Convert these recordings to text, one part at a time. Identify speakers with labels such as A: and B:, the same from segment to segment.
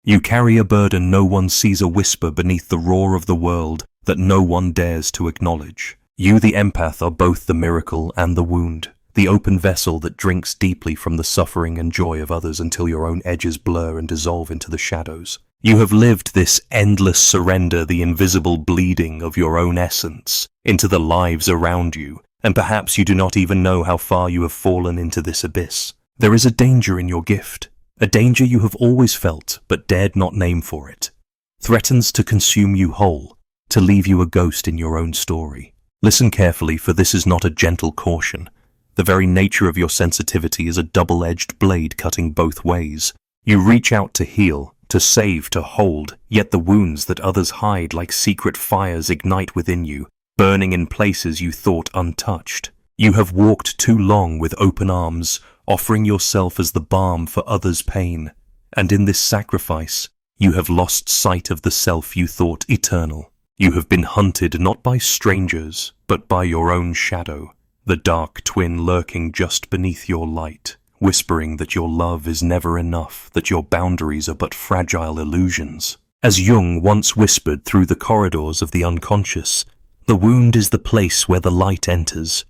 A: You carry a burden no one sees, a whisper beneath the roar of the world that no one dares to acknowledge. You, the empath, are both the miracle and the wound, the open vessel that drinks deeply from the suffering and joy of others until your own edges blur and dissolve into the shadows. You have lived this endless surrender, the invisible bleeding of your own essence into the lives around you, and perhaps you do not even know how far you have fallen into this abyss. There is a danger in your gift, a danger you have always felt but dared not name for it. Threatens to consume you whole, to leave you a ghost in your own story. Listen carefully, for this is not a gentle caution. The very nature of your sensitivity is a double-edged blade cutting both ways. You reach out to heal, to save, to hold, yet the wounds that others hide like secret fires ignite within you, burning in places you thought untouched. You have walked too long with open arms, offering yourself as the balm for others' pain, and in this sacrifice, you have lost sight of the self you thought eternal. You have been hunted not by strangers, but by your own shadow, the dark twin lurking just beneath your light, whispering that your love is never enough, that your boundaries are but fragile illusions. As Jung once whispered through the corridors of the unconscious, the wound is the place where the light enters.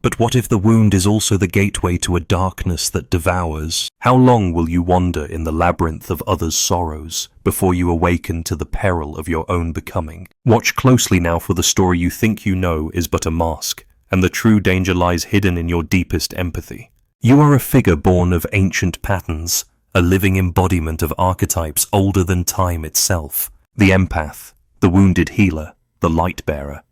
A: But what if the wound is also the gateway to a darkness that devours? How long will you wander in the labyrinth of others' sorrows before you awaken to the peril of your own becoming? Watch closely now, for the story you think you know is but a mask, and the true danger lies hidden in your deepest empathy. You are a figure born of ancient patterns, a living embodiment of archetypes older than time itself. The empath, the wounded healer, the light bearer.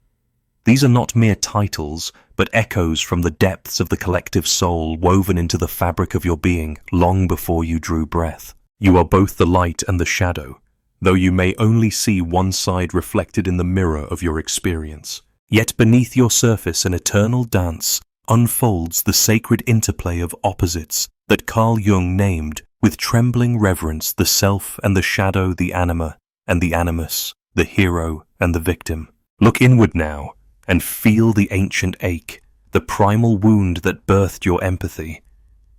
A: These are not mere titles, but echoes from the depths of the collective soul woven into the fabric of your being long before you drew breath. You are both the light and the shadow, though you may only see one side reflected in the mirror of your experience. Yet beneath your surface an eternal dance unfolds, the sacred interplay of opposites that Carl Jung named with trembling reverence the self and the shadow, the anima and the animus, the hero and the victim. Look inward now, and feel the ancient ache, the primal wound that birthed your empathy.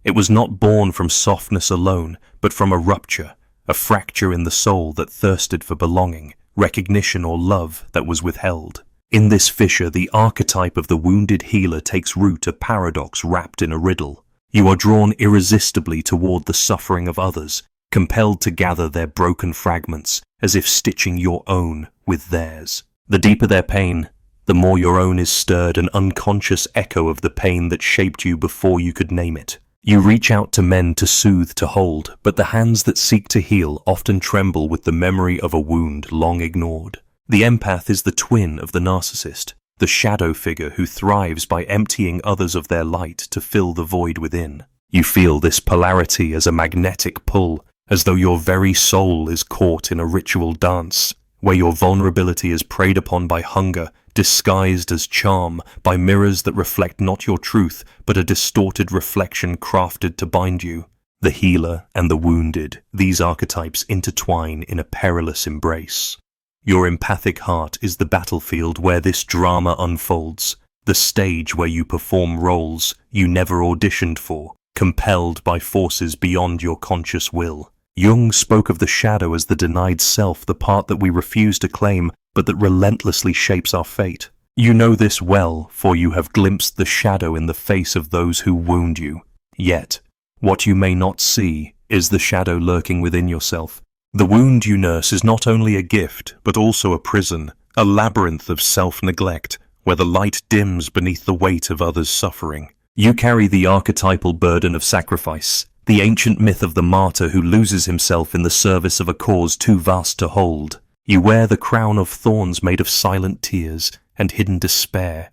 A: It was not born from softness alone, but from a rupture, a fracture in the soul that thirsted for belonging, recognition or love that was withheld. In this fissure, the archetype of the wounded healer takes root, a paradox wrapped in a riddle. You are drawn irresistibly toward the suffering of others, compelled to gather their broken fragments, as if stitching your own with theirs. The deeper their pain, the more your own is stirred, an unconscious echo of the pain that shaped you before you could name it. You reach out to men to soothe, to hold, but the hands that seek to heal often tremble with the memory of a wound long ignored. The empath is the twin of the narcissist, the shadow figure who thrives by emptying others of their light to fill the void within. You feel this polarity as a magnetic pull, as though your very soul is caught in a ritual dance, where your vulnerability is preyed upon by hunger, disguised as charm, by mirrors that reflect not your truth, but a distorted reflection crafted to bind you. The healer and the wounded, these archetypes intertwine in a perilous embrace. Your empathic heart is the battlefield where this drama unfolds, the stage where you perform roles you never auditioned for, compelled by forces beyond your conscious will. Jung spoke of the shadow as the denied self, the part that we refuse to claim, but that relentlessly shapes our fate. You know this well, for you have glimpsed the shadow in the face of those who wound you. Yet, what you may not see is the shadow lurking within yourself. The wound you nurse is not only a gift, but also a prison, a labyrinth of self-neglect, where the light dims beneath the weight of others' suffering. You carry the archetypal burden of sacrifice, the ancient myth of the martyr who loses himself in the service of a cause too vast to hold. You wear the crown of thorns made of silent tears and hidden despair,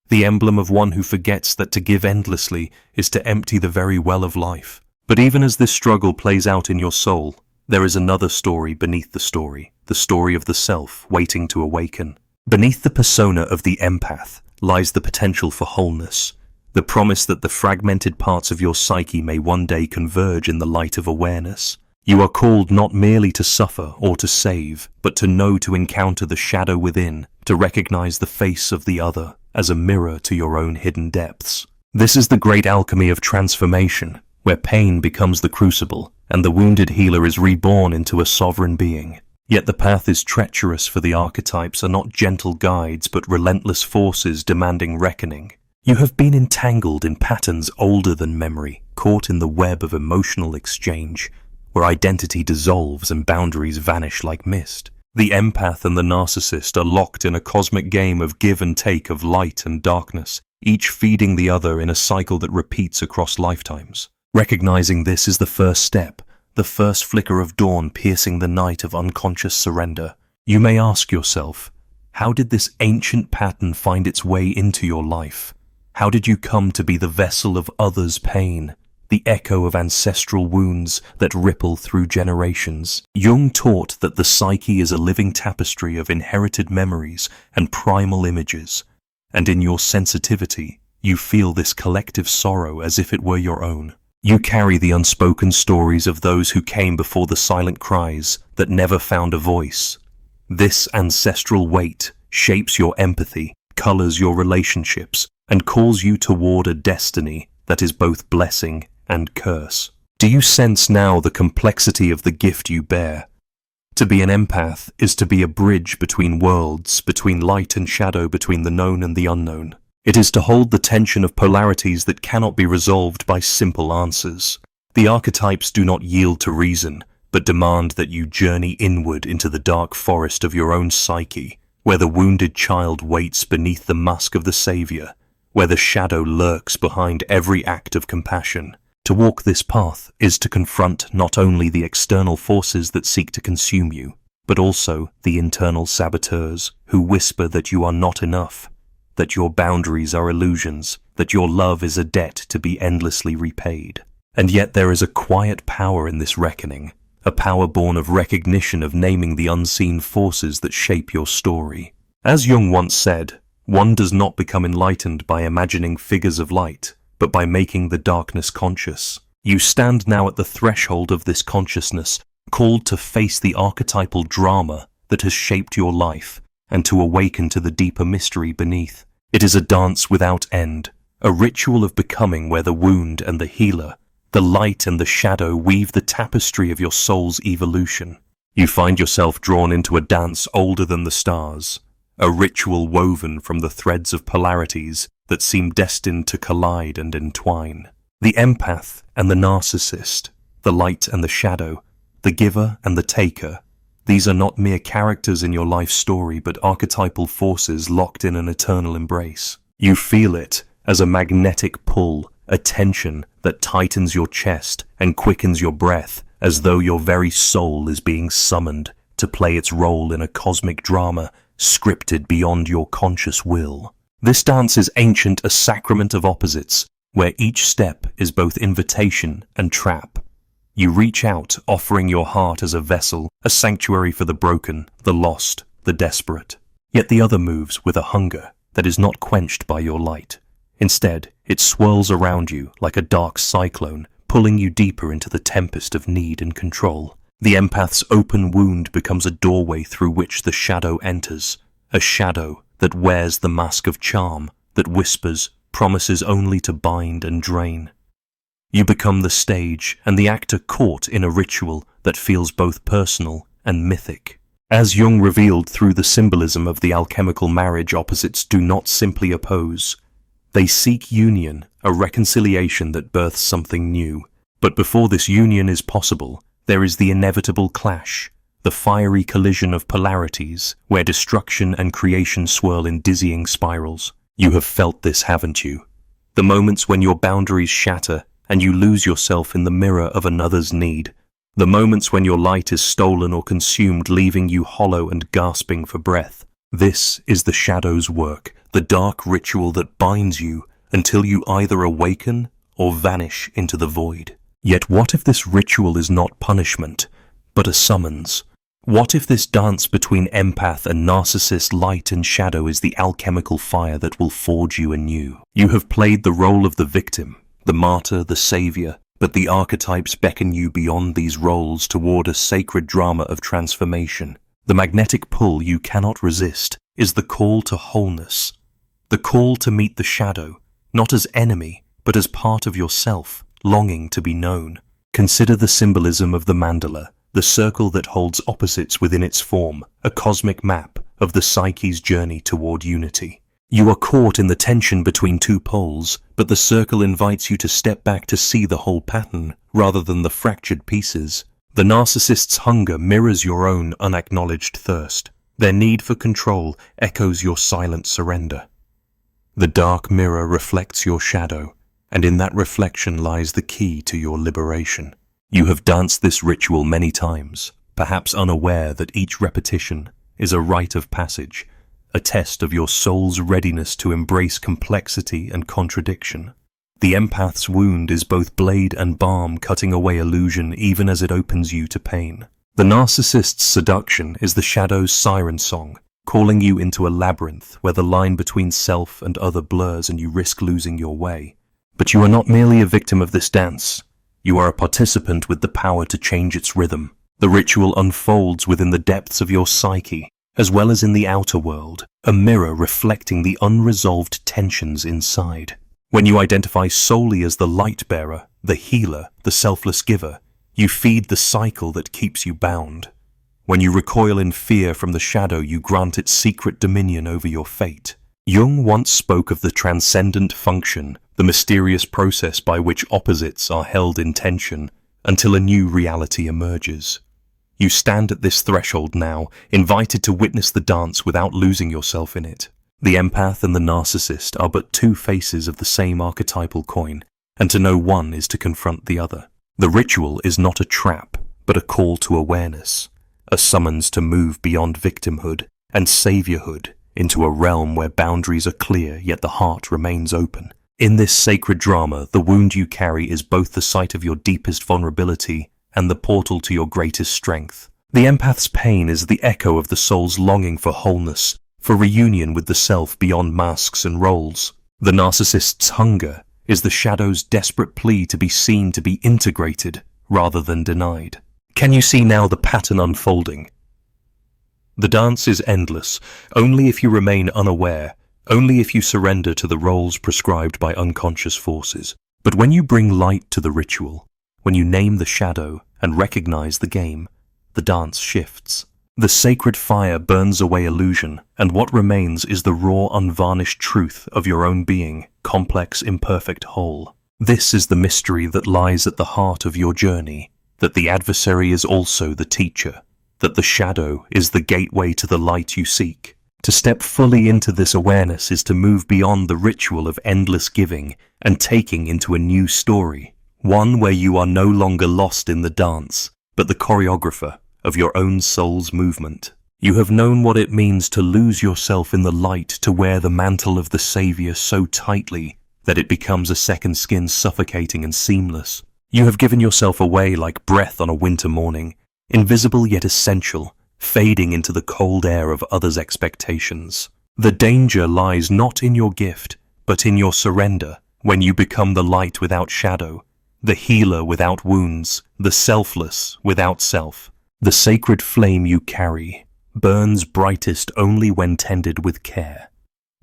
A: the emblem of one who forgets that to give endlessly is to empty the very well of life. But even as this struggle plays out in your soul, there is another story beneath the story of the self waiting to awaken. Beneath the persona of the empath lies the potential for wholeness, the promise that the fragmented parts of your psyche may one day converge in the light of awareness. You are called not merely to suffer or to save, but to know, to encounter the shadow within, to recognize the face of the other as a mirror to your own hidden depths. This is the great alchemy of transformation, where pain becomes the crucible, and the wounded healer is reborn into a sovereign being. Yet the path is treacherous, for the archetypes are not gentle guides but relentless forces demanding reckoning. You have been entangled in patterns older than memory, caught in the web of emotional exchange, where identity dissolves and boundaries vanish like mist. The empath and the narcissist are locked in a cosmic game of give and take, of light and darkness, each feeding the other in a cycle that repeats across lifetimes. Recognizing this is the first step, the first flicker of dawn piercing the night of unconscious surrender. You may ask yourself, how did this ancient pattern find its way into your life? How did you come to be the vessel of others' pain, the echo of ancestral wounds that ripple through generations? Jung taught that the psyche is a living tapestry of inherited memories and primal images, and in your sensitivity, you feel this collective sorrow as if it were your own. You carry the unspoken stories of those who came before, the silent cries that never found a voice. This ancestral weight shapes your empathy, colors your relationships, and calls you toward a destiny that is both blessing and curse. Do you sense now the complexity of the gift you bear? To be an empath is to be a bridge between worlds, between light and shadow, between the known and the unknown. It is to hold the tension of polarities that cannot be resolved by simple answers. The archetypes do not yield to reason, but demand that you journey inward into the dark forest of your own psyche, where the wounded child waits beneath the mask of the savior, where the shadow lurks behind every act of compassion. To walk this path is to confront not only the external forces that seek to consume you, but also the internal saboteurs who whisper that you are not enough, that your boundaries are illusions, that your love is a debt to be endlessly repaid. And yet there is a quiet power in this reckoning, a power born of recognition, of naming the unseen forces that shape your story. As Jung once said, one does not become enlightened by imagining figures of light, but by making the darkness conscious. You stand now at the threshold of this consciousness, called to face the archetypal drama that has shaped your life and to awaken to the deeper mystery beneath. It is a dance without end, a ritual of becoming where the wound and the healer, the light and the shadow weave the tapestry of your soul's evolution. You find yourself drawn into a dance older than the stars, a ritual woven from the threads of polarities that seem destined to collide and entwine. The empath and the narcissist, the light and the shadow, the giver and the taker, these are not mere characters in your life story, but archetypal forces locked in an eternal embrace. You feel it as a magnetic pull, a tension that tightens your chest and quickens your breath, as though your very soul is being summoned to play its role in a cosmic drama scripted beyond your conscious will. This dance is ancient, a sacrament of opposites, where each step is both invitation and trap. You reach out, offering your heart as a vessel, a sanctuary for the broken, the lost, the desperate. Yet the other moves with a hunger that is not quenched by your light. Instead, it swirls around you like a dark cyclone, pulling you deeper into the tempest of need and control. The empath's open wound becomes a doorway through which the shadow enters, a shadow that wears the mask of charm, that whispers, promises only to bind and drain. You become the stage and the actor caught in a ritual that feels both personal and mythic. As Jung revealed through the symbolism of the alchemical marriage, opposites do not simply oppose. They seek union, a reconciliation that births something new. But before this union is possible, there is the inevitable clash, the fiery collision of polarities, where destruction and creation swirl in dizzying spirals. You have felt this, haven't you? The moments when your boundaries shatter and you lose yourself in the mirror of another's need. The moments when your light is stolen or consumed, leaving you hollow and gasping for breath. This is the shadow's work, the dark ritual that binds you until you either awaken or vanish into the void. Yet what if this ritual is not punishment, but a summons? What if this dance between empath and narcissist, light and shadow, is the alchemical fire that will forge you anew? You have played the role of the victim, the martyr, the savior, but the archetypes beckon you beyond these roles toward a sacred drama of transformation. The magnetic pull you cannot resist is the call to wholeness, the call to meet the shadow, not as enemy, but as part of yourself, longing to be known. Consider the symbolism of the mandala, the circle that holds opposites within its form, a cosmic map of the psyche's journey toward unity. You are caught in the tension between two poles, but the circle invites you to step back to see the whole pattern, rather than the fractured pieces. The narcissist's hunger mirrors your own unacknowledged thirst. Their need for control echoes your silent surrender. The dark mirror reflects your shadow, and in that reflection lies the key to your liberation. You have danced this ritual many times, perhaps unaware that each repetition is a rite of passage, a test of your soul's readiness to embrace complexity and contradiction. The empath's wound is both blade and balm, cutting away illusion even as it opens you to pain. The narcissist's seduction is the shadow's siren song, calling you into a labyrinth where the line between self and other blurs and you risk losing your way. But you are not merely a victim of this dance. You are a participant with the power to change its rhythm. The ritual unfolds within the depths of your psyche, as well as in the outer world, a mirror reflecting the unresolved tensions inside. When you identify solely as the light bearer, the healer, the selfless giver, you feed the cycle that keeps you bound. When you recoil in fear from the shadow, you grant it secret dominion over your fate. Jung once spoke of the transcendent function, the mysterious process by which opposites are held in tension until a new reality emerges. You stand at this threshold now, invited to witness the dance without losing yourself in it. The empath and the narcissist are but two faces of the same archetypal coin, and to know one is to confront the other. The ritual is not a trap, but a call to awareness, a summons to move beyond victimhood and saviorhood into a realm where boundaries are clear yet the heart remains open. In this sacred drama, the wound you carry is both the site of your deepest vulnerability and the portal to your greatest strength. The empath's pain is the echo of the soul's longing for wholeness, for reunion with the self beyond masks and roles. The narcissist's hunger is the shadow's desperate plea to be seen, to be integrated, rather than denied. Can you see now the pattern unfolding? The dance is endless, only if you remain unaware, only if you surrender to the roles prescribed by unconscious forces. But when you bring light to the ritual, when you name the shadow and recognize the game, the dance shifts. The sacred fire burns away illusion, and what remains is the raw, unvarnished truth of your own being, complex, imperfect whole. This is the mystery that lies at the heart of your journey, that the adversary is also the teacher, that the shadow is the gateway to the light you seek. To step fully into this awareness is to move beyond the ritual of endless giving and taking into a new story, one where you are no longer lost in the dance, but the choreographer of your own soul's movement. You have known what it means to lose yourself in the light, to wear the mantle of the Savior so tightly that it becomes a second skin, suffocating and seamless. You have given yourself away like breath on a winter morning, invisible yet essential, fading into the cold air of others' expectations. The danger lies not in your gift, but in your surrender, when you become the light without shadow, the healer without wounds, the selfless without self. The sacred flame you carry burns brightest only when tended with care,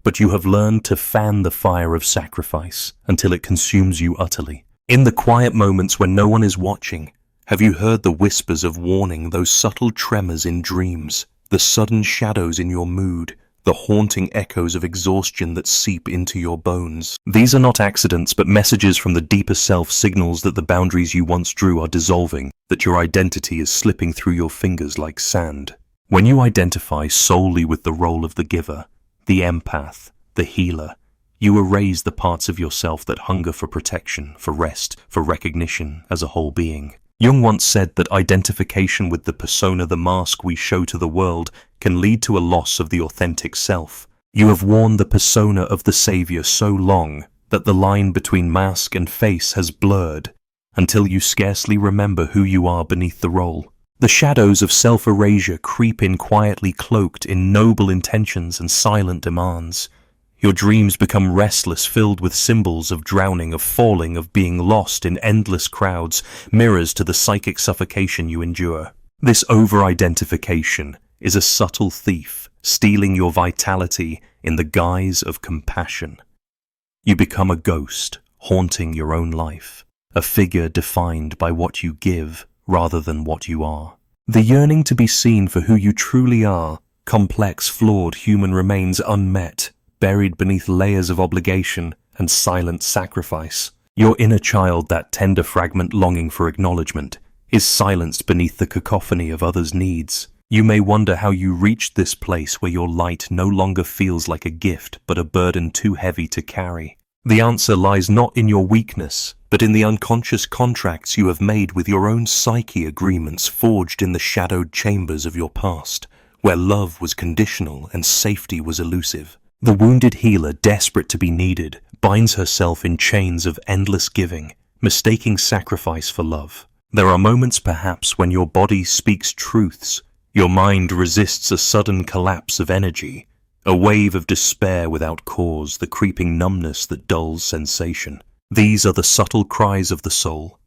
A: but you have learned to fan the fire of sacrifice until it consumes you utterly. In the quiet moments when no one is watching, have you heard the whispers of warning, those subtle tremors in dreams, the sudden shadows in your mood, the haunting echoes of exhaustion that seep into your bones? These are not accidents, but messages from the deeper self, signals that the boundaries you once drew are dissolving, that your identity is slipping through your fingers like sand. When you identify solely with the role of the giver, the empath, the healer, you erase the parts of yourself that hunger for protection, for rest, for recognition as a whole being. Jung once said that identification with the persona, the mask we show to the world, can lead to a loss of the authentic self. You have worn the persona of the Savior so long that the line between mask and face has blurred until you scarcely remember who you are beneath the role. The shadows of self-erasure creep in quietly, cloaked in noble intentions and silent demands. Your dreams become restless, filled with symbols of drowning, of falling, of being lost in endless crowds, mirrors to the psychic suffocation you endure. This over-identification is a subtle thief, stealing your vitality in the guise of compassion. You become a ghost, haunting your own life, a figure defined by what you give rather than what you are. The yearning to be seen for who you truly are, complex, flawed human remains unmet, buried beneath layers of obligation and silent sacrifice. Your inner child, that tender fragment longing for acknowledgement, is silenced beneath the cacophony of others' needs. You may wonder how you reached this place where your light no longer feels like a gift but a burden too heavy to carry. The answer lies not in your weakness, but in the unconscious contracts you have made with your own psyche, agreements forged in the shadowed chambers of your past, where love was conditional and safety was elusive. The wounded healer, desperate to be needed, binds herself in chains of endless giving, mistaking sacrifice for love. There are moments perhaps when your body speaks truths, your mind resists a sudden collapse of energy, a wave of despair without cause, the creeping numbness that dulls sensation. These are the subtle cries of the soul,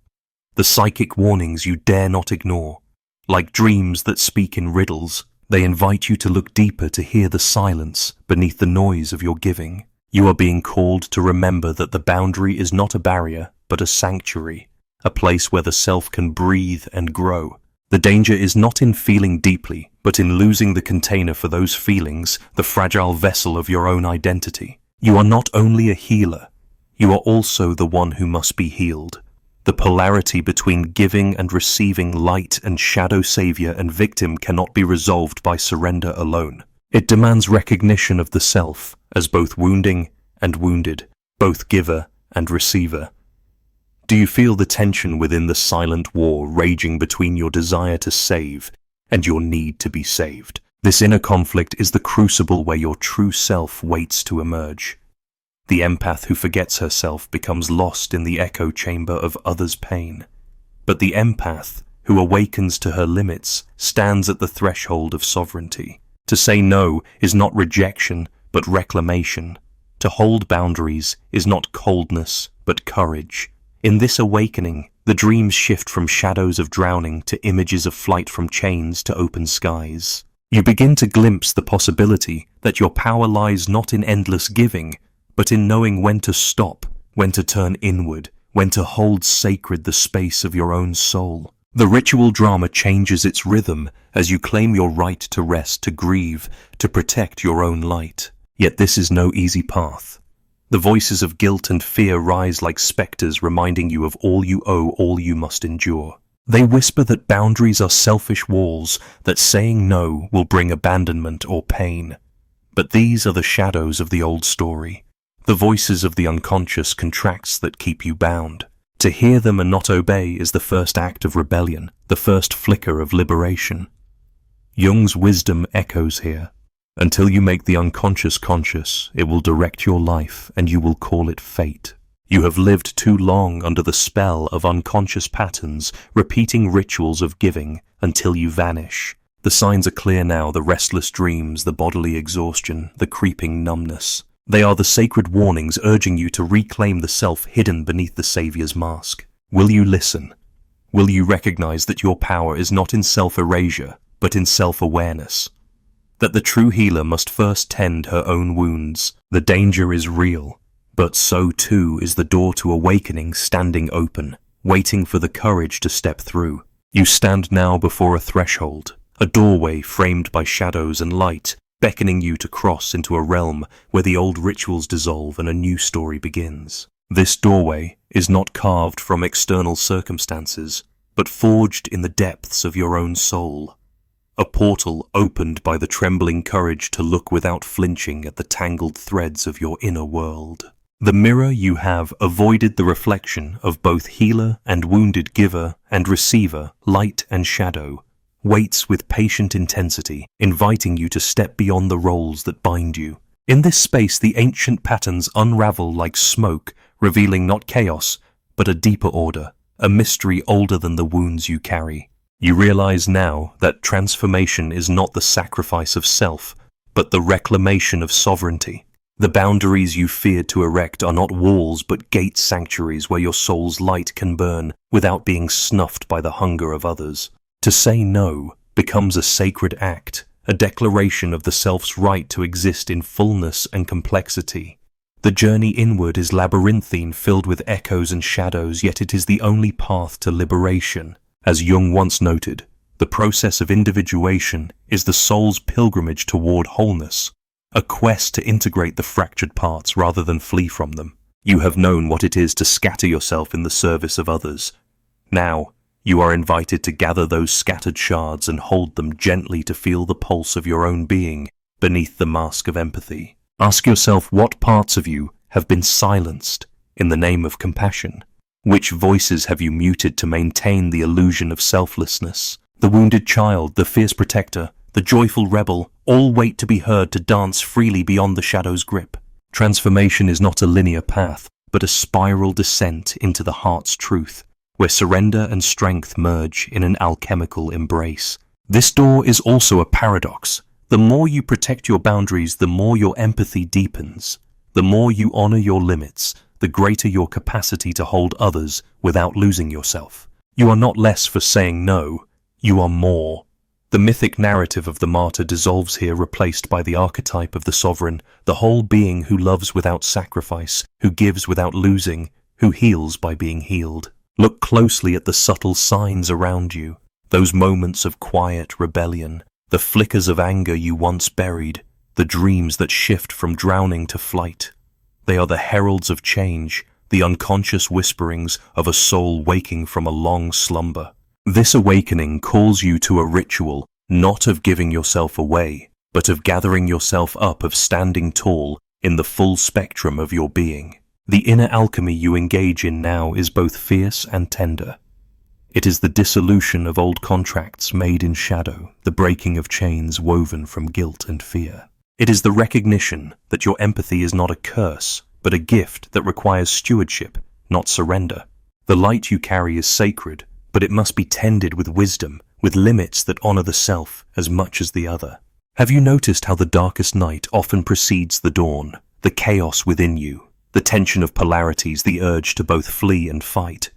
A: the psychic warnings you dare not ignore. Like dreams that speak in riddles, they invite you to look deeper, to hear the silence beneath the noise of your giving. You are being called to remember that the boundary is not a barrier, but a sanctuary, a place where the self can breathe and grow. The danger is not in feeling deeply, but in losing the container for those feelings, the fragile vessel of your own identity. You are not only a healer, you are also the one who must be healed. The polarity between giving and receiving, light and shadow, savior and victim, cannot be resolved by surrender alone. It demands recognition of the self as both wounding and wounded, both giver and receiver. Do you feel the tension within the silent war raging between your desire to save and your need to be saved? This inner conflict is the crucible where your true self waits to emerge. The empath who forgets herself becomes lost in the echo chamber of others' pain. But the empath who awakens to her limits stands at the threshold of sovereignty. To say no is not rejection, but reclamation. To hold boundaries is not coldness, but courage. In this awakening, the dreams shift from shadows of drowning to images of flight, from chains to open skies. You begin to glimpse the possibility that your power lies not in endless giving, but in knowing when to stop, when to turn inward, when to hold sacred the space of your own soul. The ritual drama changes its rhythm as you claim your right to rest, to grieve, to protect your own light. Yet this is no easy path. The voices of guilt and fear rise like specters, reminding you of all you owe, all you must endure. They whisper that boundaries are selfish walls, that saying no will bring abandonment or pain. But these are the shadows of the old story, the voices of the unconscious contracts that keep you bound. To hear them and not obey is the first act of rebellion, the first flicker of liberation. Jung's wisdom echoes here. Until you make the unconscious conscious, it will direct your life and you will call it fate. You have lived too long under the spell of unconscious patterns, repeating rituals of giving until you vanish. The signs are clear now, the restless dreams, the bodily exhaustion, the creeping numbness. They are the sacred warnings urging you to reclaim the self hidden beneath the Savior's mask. Will you listen? Will you recognize that your power is not in self-erasure, but in self-awareness? That the true healer must first tend her own wounds. The danger is real, but so too is the door to awakening standing open, waiting for the courage to step through. You stand now before a threshold, a doorway framed by shadows and light, beckoning you to cross into a realm where the old rituals dissolve and a new story begins. This doorway is not carved from external circumstances, but forged in the depths of your own soul. A portal opened by the trembling courage to look without flinching at the tangled threads of your inner world. The mirror you have avoided the reflection of both healer and wounded, giver and receiver, light and shadow, waits with patient intensity, inviting you to step beyond the roles that bind you. In this space, the ancient patterns unravel like smoke, revealing not chaos, but a deeper order, a mystery older than the wounds you carry. You realize now that transformation is not the sacrifice of self, but the reclamation of sovereignty. The boundaries you feared to erect are not walls, but gate sanctuaries where your soul's light can burn without being snuffed by the hunger of others. To say no becomes a sacred act, a declaration of the self's right to exist in fullness and complexity. The journey inward is labyrinthine, filled with echoes and shadows, yet it is the only path to liberation. As Jung once noted, the process of individuation is the soul's pilgrimage toward wholeness, a quest to integrate the fractured parts rather than flee from them. You have known what it is to scatter yourself in the service of others. Now, you are invited to gather those scattered shards and hold them gently to feel the pulse of your own being beneath the mask of empathy. Ask yourself, what parts of you have been silenced in the name of compassion? Which voices have you muted to maintain the illusion of selflessness? The wounded child, the fierce protector, the joyful rebel, all wait to be heard to dance freely beyond the shadow's grip. Transformation is not a linear path, but a spiral descent into the heart's truth, where surrender and strength merge in an alchemical embrace. This door is also a paradox. The more you protect your boundaries, the more your empathy deepens. The more you honor your limits, the greater your capacity to hold others without losing yourself. You are not less for saying no, you are more. The mythic narrative of the martyr dissolves here, replaced by the archetype of the sovereign, the whole being who loves without sacrifice, who gives without losing, who heals by being healed. Look closely at the subtle signs around you, those moments of quiet rebellion, the flickers of anger you once buried, the dreams that shift from drowning to flight. They are the heralds of change, the unconscious whisperings of a soul waking from a long slumber. This awakening calls you to a ritual, not of giving yourself away, but of gathering yourself up, of standing tall in the full spectrum of your being. The inner alchemy you engage in now is both fierce and tender. It is the dissolution of old contracts made in shadow, the breaking of chains woven from guilt and fear. It is the recognition that your empathy is not a curse, but a gift that requires stewardship, not surrender. The light you carry is sacred, but it must be tended with wisdom, with limits that honor the self as much as the other. Have you noticed how the darkest night often precedes the dawn, the chaos within you, the tension of polarities, the urge to both flee and fight?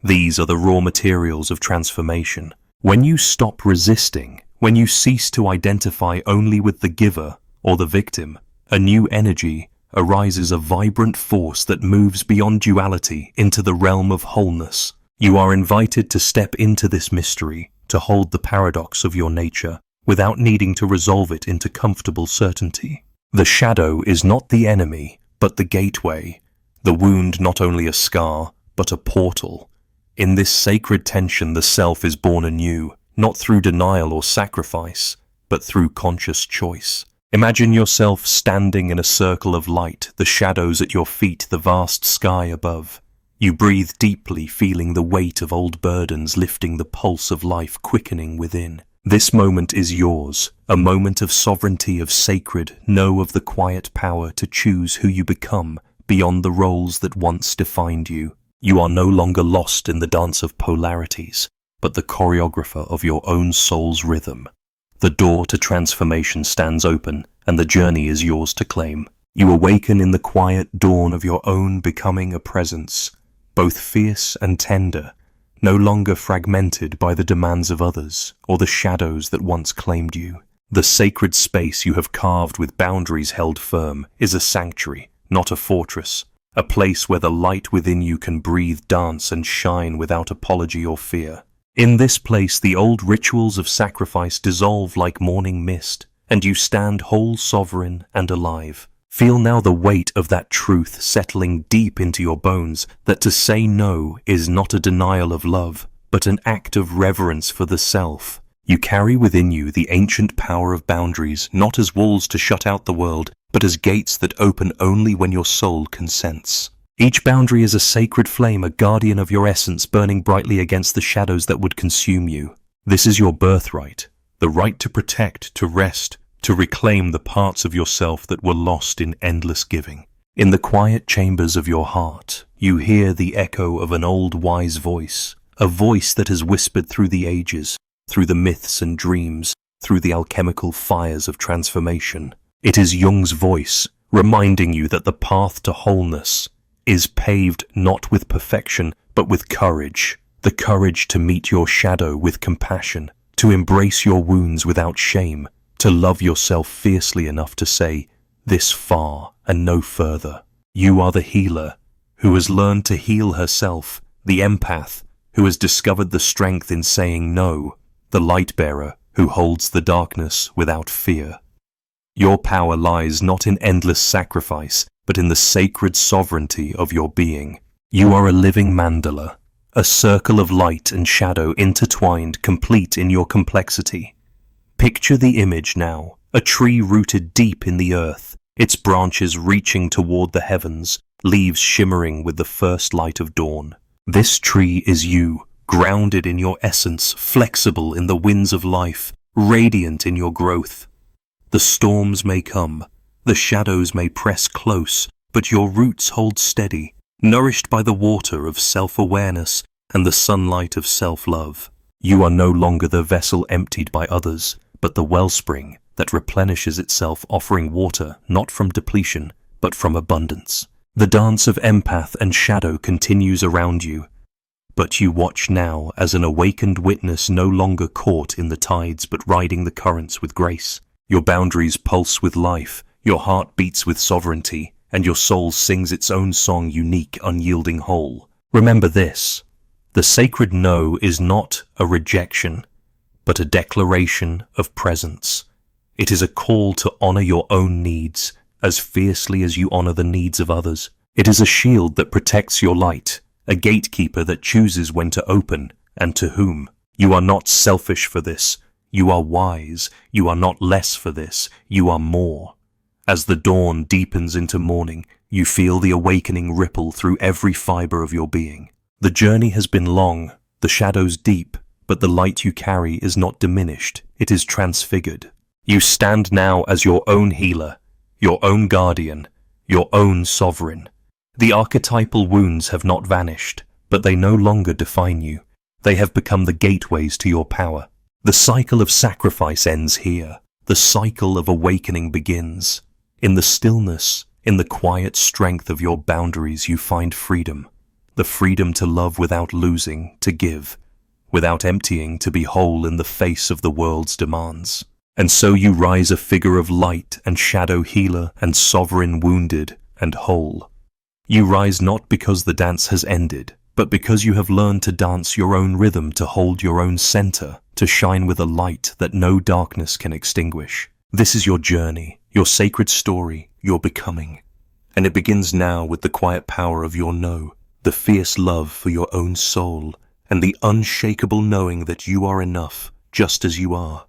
A: These are the raw materials of transformation. When you stop resisting, when you cease to identify only with the giver or the victim, a new energy arises, a vibrant force that moves beyond duality into the realm of wholeness. You are invited to step into this mystery, to hold the paradox of your nature, without needing to resolve it into comfortable certainty. The shadow is not the enemy, but the gateway. The wound not only a scar, but a portal. In this sacred tension, the self is born anew, not through denial or sacrifice, but through conscious choice. Imagine yourself standing in a circle of light, the shadows at your feet, the vast sky above. You breathe deeply, feeling the weight of old burdens lifting, the pulse of life quickening within. This moment is yours, a moment of sovereignty, of sacred, know of the quiet power to choose who you become beyond the roles that once defined you. You are no longer lost in the dance of polarities, but the choreographer of your own soul's rhythm. The door to transformation stands open, and the journey is yours to claim. You awaken in the quiet dawn of your own becoming, a presence, both fierce and tender, no longer fragmented by the demands of others or the shadows that once claimed you. The sacred space you have carved with boundaries held firm is a sanctuary, not a fortress, a place where the light within you can breathe, dance, and shine without apology or fear. In this place, the old rituals of sacrifice dissolve like morning mist, and you stand whole, sovereign, and alive. Feel now the weight of that truth settling deep into your bones, that to say no is not a denial of love, but an act of reverence for the self. You carry within you the ancient power of boundaries, not as walls to shut out the world, but as gates that open only when your soul consents. Each boundary is a sacred flame, a guardian of your essence, burning brightly against the shadows that would consume you. This is your birthright, the right to protect, to rest, to reclaim the parts of yourself that were lost in endless giving. In the quiet chambers of your heart, you hear the echo of an old wise voice, a voice that has whispered through the ages, through the myths and dreams, through the alchemical fires of transformation. It is Jung's voice, reminding you that the path to wholeness is paved not with perfection, but with courage. The courage to meet your shadow with compassion, to embrace your wounds without shame, to love yourself fiercely enough to say, "This far and no further." You are the healer, who has learned to heal herself, the empath, who has discovered the strength in saying no, the light-bearer, who holds the darkness without fear. Your power lies not in endless sacrifice, but in the sacred sovereignty of your being. You are a living mandala, a circle of light and shadow intertwined, complete in your complexity. Picture the image now, a tree rooted deep in the earth, its branches reaching toward the heavens, leaves shimmering with the first light of dawn. This tree is you, grounded in your essence, flexible in the winds of life, radiant in your growth. The storms may come, the shadows may press close, but your roots hold steady, nourished by the water of self-awareness and the sunlight of self-love. You are no longer the vessel emptied by others, but the wellspring that replenishes itself, offering water not from depletion, but from abundance. The dance of empath and shadow continues around you, but you watch now as an awakened witness, no longer caught in the tides but riding the currents with grace. Your boundaries pulse with life, your heart beats with sovereignty, and your soul sings its own song, unique, unyielding, whole. Remember this: the sacred no is not a rejection, but a declaration of presence. It is a call to honor your own needs as fiercely as you honor the needs of others. It is a shield that protects your light, a gatekeeper that chooses when to open and to whom. You are not selfish for this. You are wise. You are not less for this. You are more. As the dawn deepens into morning, you feel the awakening ripple through every fiber of your being. The journey has been long, the shadows deep, but the light you carry is not diminished. It is transfigured. You stand now as your own healer, your own guardian, your own sovereign. The archetypal wounds have not vanished, but they no longer define you. They have become the gateways to your power. The cycle of sacrifice ends here. The cycle of awakening begins. In the stillness, in the quiet strength of your boundaries, you find freedom. The freedom to love without losing, to give, without emptying, to be whole in the face of the world's demands. And so you rise a figure of light and shadow, healer and sovereign, wounded and whole. You rise not because the dance has ended, but because you have learned to dance your own rhythm, to hold your own center, to shine with a light that no darkness can extinguish. This is your journey, your sacred story, your becoming. And it begins now with the quiet power of your no, the fierce love for your own soul, and the unshakable knowing that you are enough just as you are.